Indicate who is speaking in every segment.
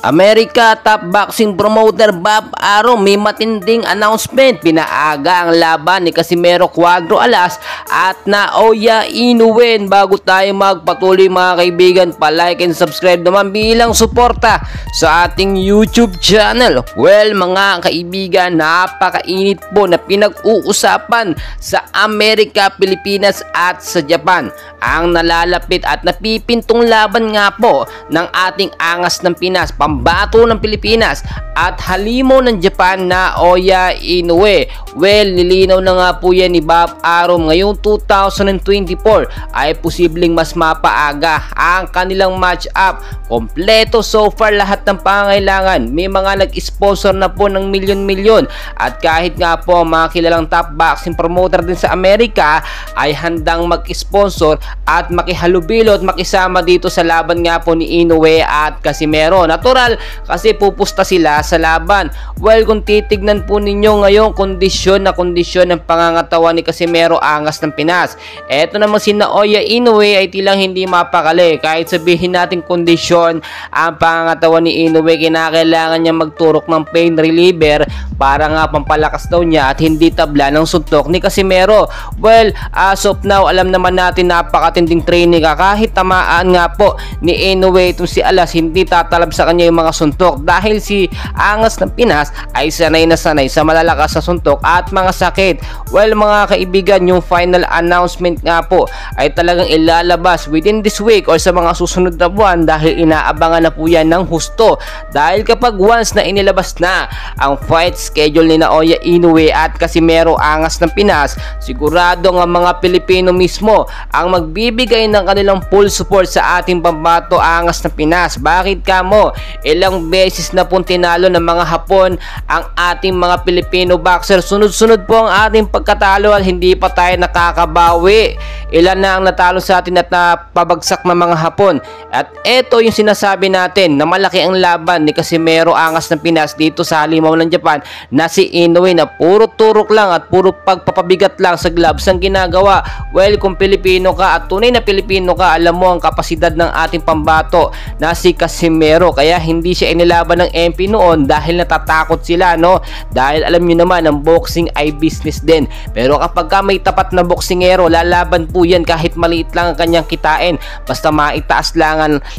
Speaker 1: America top boxing promoter Bob Arum may matinding announcement. Pinaaga ang laban ni Casimero Cuadro Alas at Naoya Inoue. Bago tayo magpatuloy mga kaibigan, pa-like and subscribe naman bilang suporta sa ating YouTube channel. Well mga kaibigan, napakainit po na pinag-uusapan sa Amerika, Pilipinas at sa Japan. Ang nalalapit at napipintong laban nga po ng ating angas ng Pinas, pambato ng Pilipinas at halimaw ng Japan na Naoya Inoue. Well, nilinaw na nga po yan ni Bob Arum ngayong 2024 ay posibleng mas mapaaga ang kanilang match-up. Kompleto so far lahat ng pangangailangan. May mga nag-sponsor na po ng milyon-milyon at kahit nga po mga kilalang top boxing promoter din sa Amerika ay handang mag-sponsor at makihalubilo at makisama dito sa laban nga po ni Inoue at Casimero. Natural kasi pupusta sila sa laban. Well, kung titignan po ninyo ngayong kondisyon ng pangangatawan ni Casimero, angas ng Pinas. Eto naman si Naoya Inoue ay tilang hindi mapakali. Kahit sabihin natin kondisyon ang pangangatawan ni Inoue, kinakailangan niya magturok ng pain reliever para nga pampalakas daw niya at hindi tabla ng suntok ni Casimero. Well, as of now, alam naman natin napakatinding training ka. Kahit tamaan nga po ni Inoue itong si Alas, hindi tatalab sa kanya yung mga suntok dahil si angas ng Pinas ay sanay na sanay sa malalakas na suntok at mga sakit. Well mga kaibigan, yung final announcement nga po ay talagang ilalabas within this week or sa mga susunod na buwan dahil inaabangan na po yan ng husto. Dahil kapag once na inilabas na ang fight schedule ni Naoya Inoue at Casimero angas ng Pinas, sigurado nga mga Pilipino mismo ang magbibigay ng kanilang full support sa ating pambato angas ng Pinas. Bakit kamo? Ilang beses na pong tinalo ng mga Hapon ang ating mga Pilipino boxer. Sunod-sunod po ang ating pagkatalo at hindi pa tayo nakakabawi. Ilan na ang natalo sa atin at napabagsak ng mga Hapon. At eto yung sinasabi natin na malaki ang laban ni Casimero angas ng Pinas dito sa halimaw ng Japan na si Inoue na puro turok lang at puro pagpapabigat lang sa gloves ang ginagawa. Well, kung Pilipino ka at tunay na Pilipino ka, alam mo ang kapasidad ng ating pambato na si Casimero. Kaya hindi siya inilaban ng MP noon dahil natatakot sila, no? Dahil alam nyo naman ang boxing ay business din. Pero kapag ka may tapat na boksingero, lalaban po yan kahit maliit lang ang kanyang kitain. Basta maitaas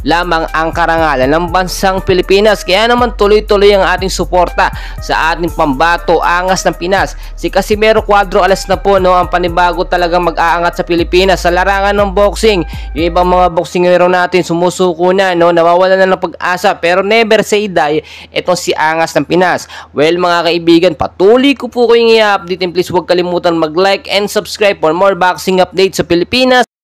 Speaker 1: lamang ang karangalan ng bansang Pilipinas. Kaya naman tuloy-tuloy ang ating suporta sa ating pambato angas ng Pinas. Si Casimero Cuadro Alas na po, no? Ang panibago talagang mag-aangat sa Pilipinas sa larangan ng boxing. Yung ibang mga boksingero natin sumusuko na, no? Nawawala na ng pag-asa pero never say die itong si angas ng Pinas. Well mga kaibigan, patuloy ko po kayong i-update and please huwag kalimutan mag-like and subscribe for more boxing updates sa Pilipinas